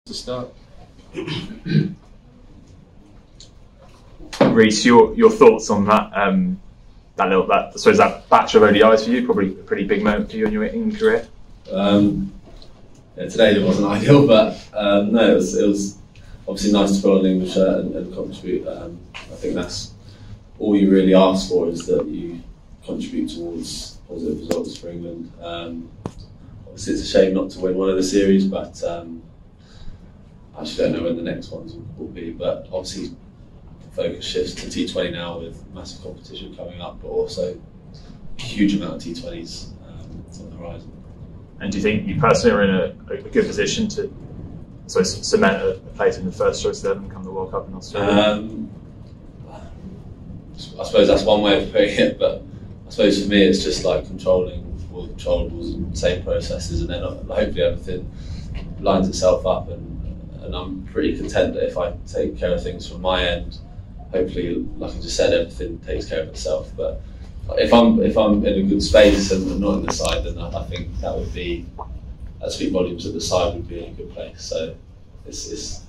to start. Reece, your thoughts on that? That batch of ODIs for you, probably a pretty big moment for you in your England career. Yeah, today it wasn't ideal, but no, it was obviously nice to put on an English shirt and contribute. I think that's all you really ask for, is that you contribute towards positive results for England. Obviously, it's a shame not to win one of the series, but I actually don't know when the next ones will be. But obviously, focus shifts to T20 now with massive competition coming up, but also a huge amount of T20s on the horizon. And do you think you personally are in a good position to cement a place in the first choice 11 come the World Cup in Australia? I suppose that's one way of putting it, but I suppose for me it's just like controlling all the controllables and same processes, and then hopefully everything lines itself up, and I'm pretty content that if I take care of things from my end, hopefully, like I just said, everything takes care of itself. But if I'm in a good space and not in the side, then I think that'd speak volumes that the side would be in a good place. So it's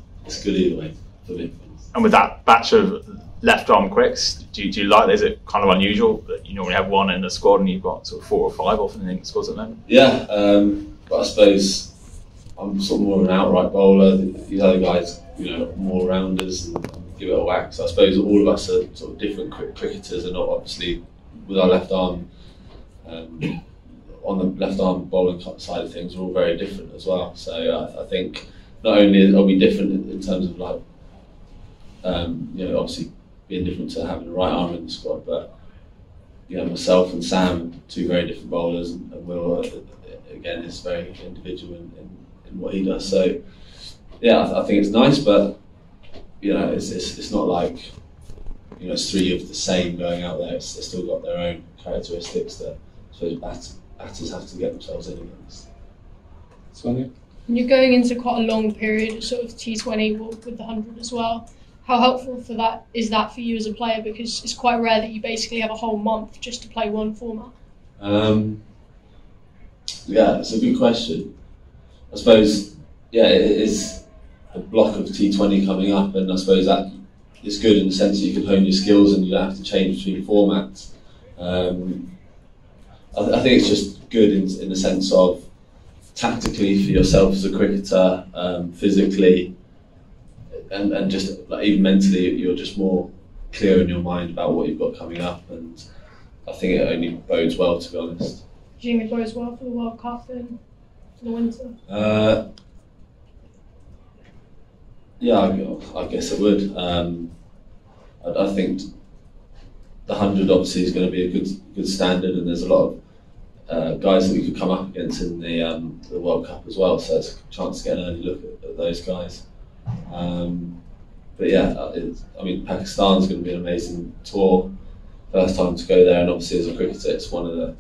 good either way for me. And with that batch of left arm quicks, do you like that? Is it kind of unusual that you normally have one in the squad and you've got sort of 4 or 5 often in the squads at the moment? Yeah, but I suppose I'm sort of more of an outright bowler. The other guys, more rounders and give it a whack. So I suppose all of us are sort of different cricketers, and not obviously with our left arm. On the left arm bowling side of things, we're all very different as well. So I think not only are we different in terms of like, obviously being different to having the right arm in the squad, but myself and Sam, 2 very different bowlers, and Will again is very individual in what he does. So yeah, I think it's nice, but it's not like it's 3 of the same going out there. They've still got their own characteristics that I suppose batters have to get themselves in against. Sonia? You're going into quite a long period, sort of T20 with the 100 as well. How helpful is that for you as a player? Because it's quite rare that you basically have a whole month just to play one format. Yeah, it's a good question. I suppose, yeah, it is a block of T20 coming up, and I suppose that is good in the sense that you can hone your skills and you don't have to change between formats. I think it's just good in the sense of tactically for yourself as a cricketer, physically, and just like even mentally, you're just more clear in your mind about what you've got coming up, and I think it only bodes well, to be honest. Do you think it bodes well for the World Cup in the winter? Yeah, I guess it would. I think the 100 obviously is going to be a good standard, and there's a lot of guys that we could come up against in the World Cup as well, so it's a chance to get an early look at those guys. But yeah, Pakistan's going to be an amazing tour. First time to go there, and obviously as a cricketer, it's one of the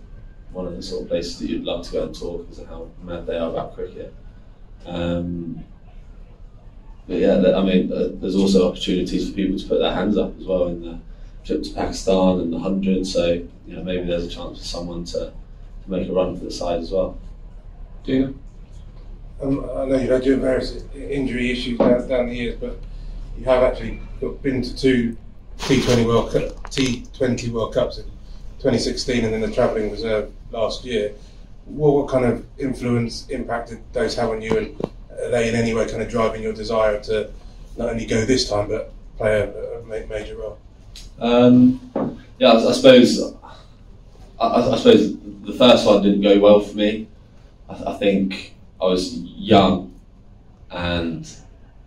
sort of places that you'd love to go and tour because of how mad they are about cricket. But yeah, there's also opportunities for people to put their hands up as well in the trip to Pakistan and the 100. So maybe there's a chance for someone to make a run for the side as well. Gina? I know you've had your various injury issues down the years, but you have actually been to 2 T20 World Cups in 2016 and then the travelling reserve last year. What kind of impact did those have on you, and are they in any way kind of driving your desire to not only go this time but play a major role? Yeah, I suppose the first one didn't go well for me. I think I was young, and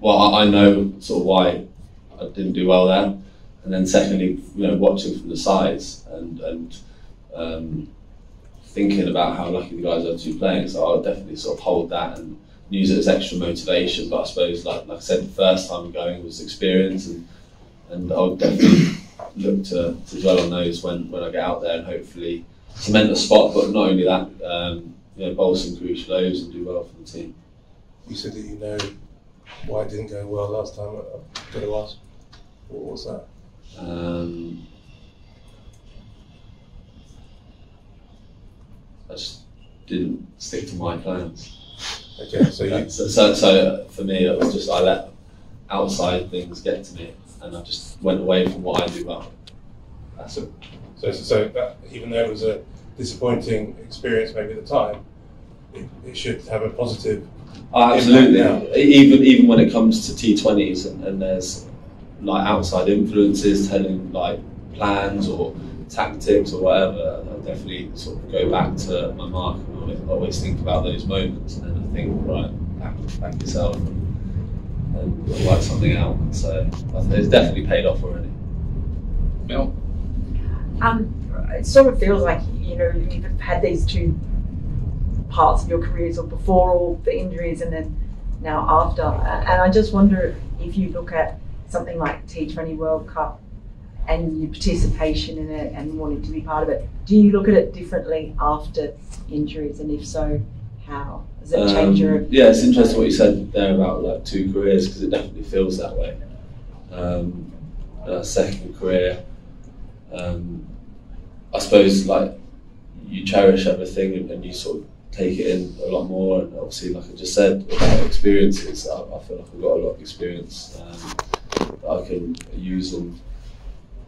I know sort of why I didn't do well there. And then secondly, watching from the sides and thinking about how lucky the guys are to be playing. So I would definitely sort of hold that and use it as extra motivation. But I suppose, like I said, the first time going was experience, and I would definitely look to dwell on those when I get out there and hopefully cement a spot. But not only that, bowl some crucial overs and do well for the team. You said that you know why it didn't go well last time. I've got to ask, what was that? I just didn't stick to my plans. Okay, so you, So for me, it was just I let outside things get to me, and I just went away from what I do well. That's it. so that, even though it was a disappointing experience maybe at the time, it should have a positive. Oh, absolutely. impact now. Even when it comes to T20s and there's like outside influences telling like plans or tactics or whatever, I definitely sort of go back to my mark and always think about those moments, and then I think, right, back yourself and work something out. So I think it's definitely paid off already. Mel? It sort of feels like, you know, you've had these two parts of your careers, or before all the injuries and then now after. And I just wonder if you look at something like T20 World Cup and your participation in it and wanting to be part of it, do you look at it differently after injuries, and if so, how? Does it change your... Yeah, it's interesting what you said there about like two careers, because it definitely feels that way. Second career, I suppose like you cherish everything and you sort of take it in a lot more, and obviously like I just said about experiences, I feel like I've got a lot of experience that I can use, and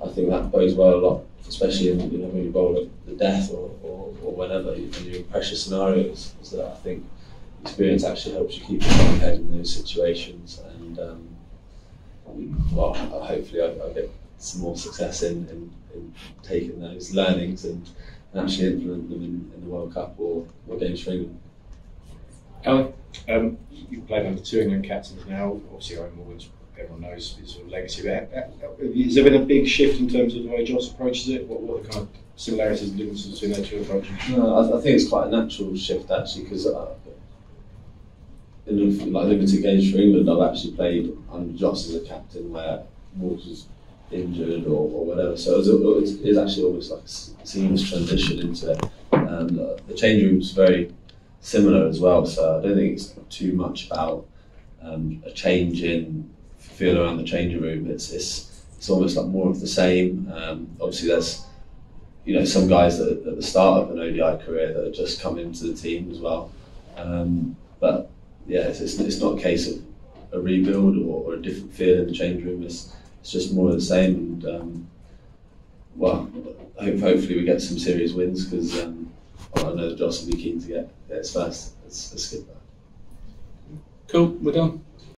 I think that bodes well a lot, especially in, you know, when you bowl at the death or whenever, when you're in pressure scenarios. So that I think experience actually helps you keep your calm head in those situations, and well, hopefully I'll get some more success in taking those learnings and actually implement them in the World Cup or games for England. Alan? You've played under two England captains now. Obviously, Owen Morgan's, everyone knows his sort of legacy. But has there been a big shift in terms of the way Joss approaches it? What are the kind of similarities and differences between their two approaches? No, I think it's quite a natural shift actually, because in like limited games for England, I've actually played under Joss as a captain where Morgs was injured or whatever. So it's actually almost like a seamless transition into it. The change room's very similar as well, so I don't think it's too much about a change in feel around the changing room. It's almost like more of the same. Obviously, there's, you know, some guys that at the start of an ODI career that have just come into the team as well. But yeah, it's not a case of a rebuild or a different feel in the change room. It's just more of the same. And well, hopefully we get some serious wins, because I know Joss will be keen to get his first. Let's skip that. Cool, we're done.